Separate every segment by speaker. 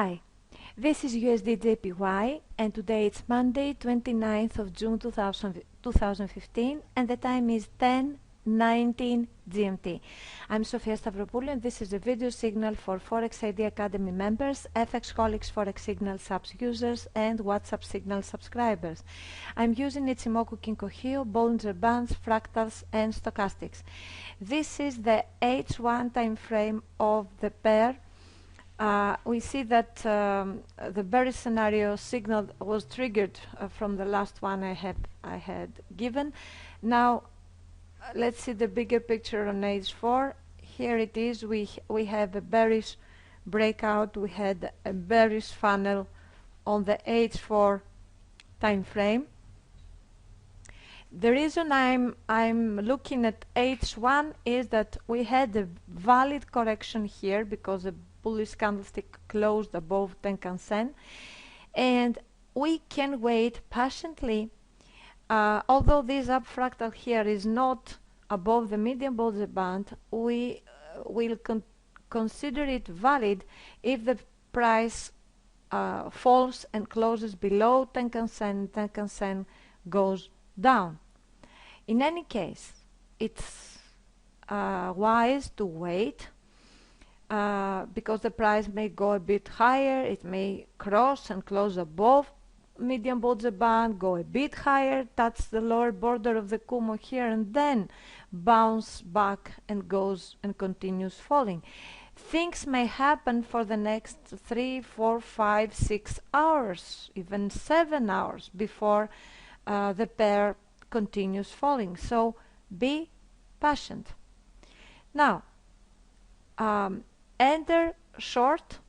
Speaker 1: Hi, this is USDJPY and today it's Monday 29th of June 2015 and the time is 10:19 GMT. I'm Sofia and this is a video signal for Forex ID Academy members, FX Holics Forex Signal subs users and WhatsApp Signal subscribers. I'm using ICHIMOKU Bollinger Bands, Fractals and Stochastics. This is the H1 time frame of the pair. We see that the bearish scenario signal was triggered from the last one I had given. Now let's see the bigger picture on H4. Here it is. We have a bearish breakout. We had a bearish funnel on the H4 time frame. The reason I'm looking at H1 is that we had a valid correction here because the bullish candlestick closed above Tenkan Sen, and we can wait patiently. Although this up fractal here is not above the median Bollinger Band, we will consider it valid if the price falls and closes below Tenkan Sen, Tenkan Sen goes down. In any case, it's wise to wait because the price may go a bit higher. It may cross and close above median Bollinger Band, go a bit higher, touch the lower border of the Kumo here, and then bounce back and goes and continues falling. Things may happen for the next 3, 4, 5, 6 hours, even 7 hours before the pair continues falling. So be patient. Now, enter short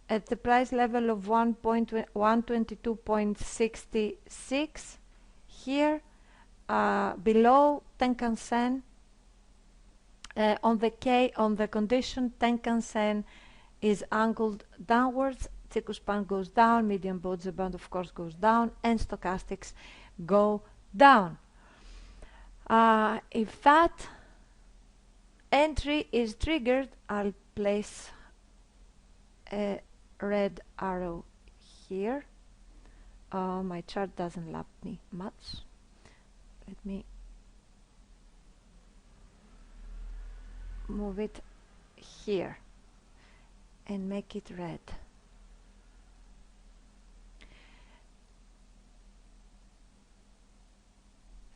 Speaker 1: at the price level of 122.66 here below Tenkan Sen. On the condition Tenkan Sen is angled downwards, Chiku span goes down, median Bollinger Band of course goes down, and stochastics go down. If that entry is triggered, I'll place a red arrow here. My chart doesn't love me much. Let me move it here and make it red.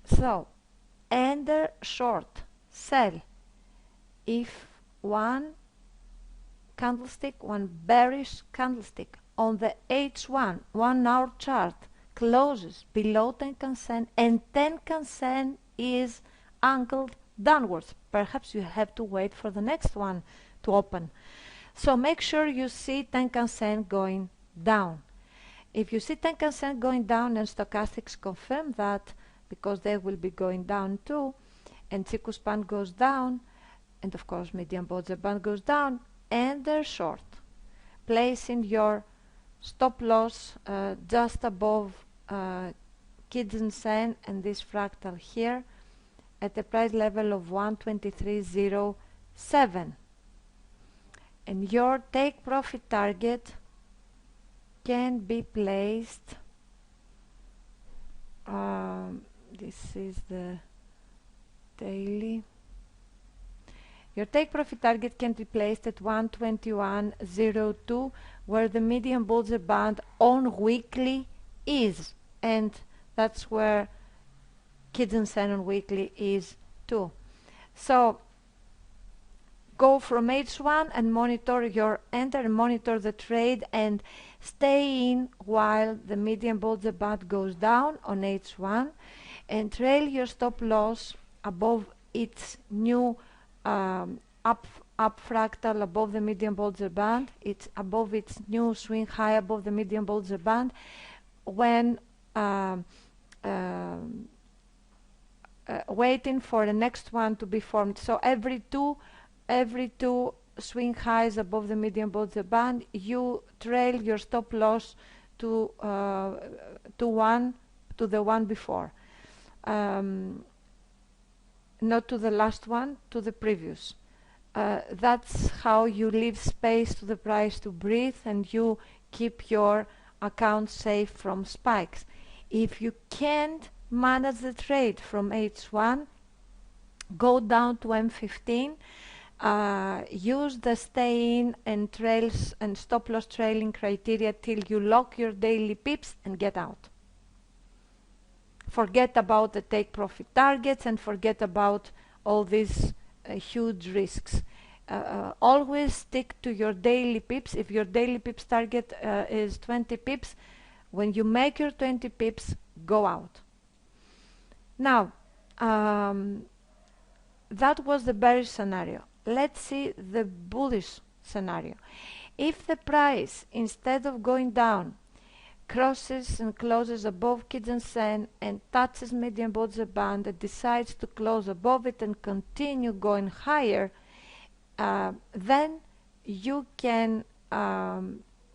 Speaker 1: So, enter short, sell if one candlestick, one bearish candlestick on the H1 1 hour chart closes below Tenkan Sen and Tenkan Sen is angled downwards. Perhaps you have to wait for the next one to open. So make sure you see Tenkan Sen going down. If you see Tenkan Sen going down and stochastics confirm that, because they will be going down too, and Chiku span goes down, and of course median Bollinger Band goes down, and they're short, placing your stop loss just above Tenkan Sen and this fractal here at the price level of 123.07, and your take profit target can be placed. This is the daily. Your take profit target can be placed at 121.02, where the median Bollinger Band on weekly is, and that's where Tenkan Sen on weekly is too. So go from H1 and monitor your enter and monitor the trade and stay in while the median Bollinger Band goes down on H1, and trail your stop loss above its new up fractal above the median Bollinger Band. It's above its new swing high above the median Bollinger Band when waiting for the next one to be formed. So every two swing highs above the median Bollinger Band, you trail your stop loss to the one before, not to the last one, to the previous. That's how you leave space to the price to breathe and you keep your account safe from spikes. If you can't manage the trade from H1, go down to M15, use the stay in and trails and stop loss trailing criteria till you lock your daily pips and get out. Forget about the take profit targets and forget about all these huge risks. Always stick to your daily pips. If your daily pips target is 20 pips, when you make your 20 pips, go out. Now, that was the bearish scenario. Let's see the bullish scenario. If the price, instead of going down, crosses and closes above Tenkan Sen and touches median Bollinger Band and decides to close above it and continue going higher, then you can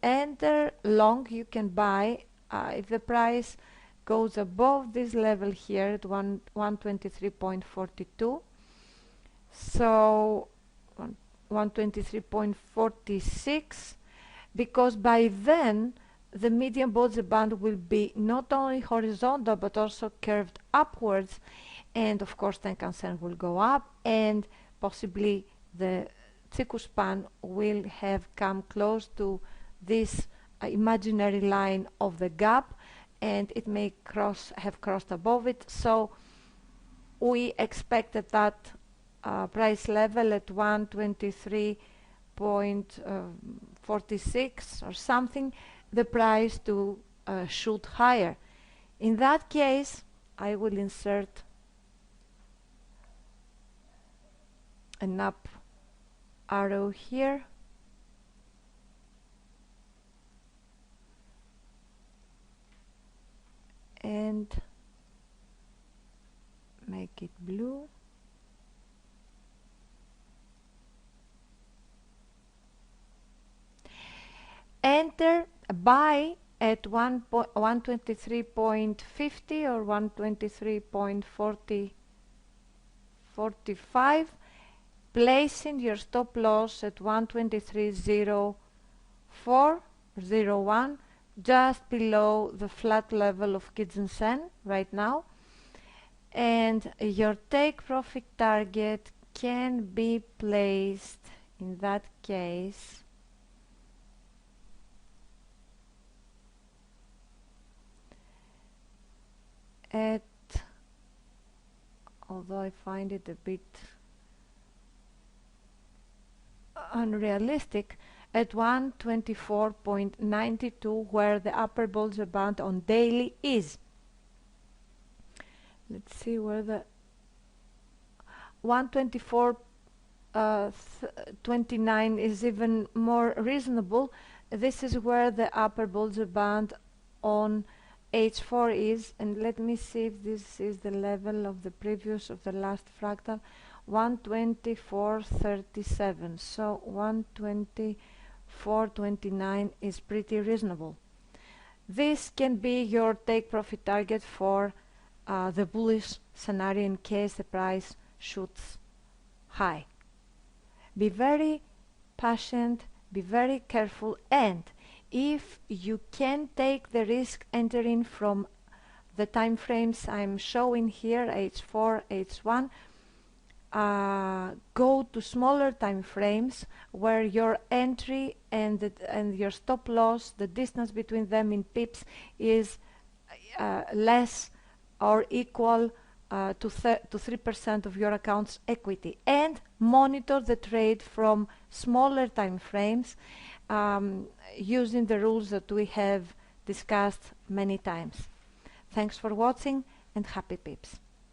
Speaker 1: enter long, you can buy if the price goes above this level here at 123.42. So 123.46, because by then the median Bollinger Band will be not only horizontal but also curved upwards, and of course Tenkan Sen will go up and possibly the Chiku span will have come close to this imaginary line of the gap, and it may have crossed above it. So we expected that price level at 123.46 or something, the price to shoot higher. In that case, I will insert an up arrow here and make it blue. Enter buy at 123.50 or 123.45, placing your stop loss at 123.0401, just below the flat level of Tenkan Sen right now, and your take profit target can be placed in that case at, although I find it a bit unrealistic, at 124.92, where the upper Bollinger Band on daily is. Let's see where the 124.29 is even more reasonable. This is where the upper Bollinger Band on H4 is, and let me see if this is the level of the previous, of the last fractal, 124.37. So 124.29 is pretty reasonable. This can be your take profit target for the bullish scenario in case the price shoots high. Be very patient, be very careful, and if you can take the risk entering from the time frames I'm showing here, H4, H1, go to smaller time frames where your entry and your stop loss, the distance between them in pips, is less or equal to 3% of your account's equity, and monitor the trade from smaller time frames using the rules that we have discussed many times. Thanks for watching and happy pips.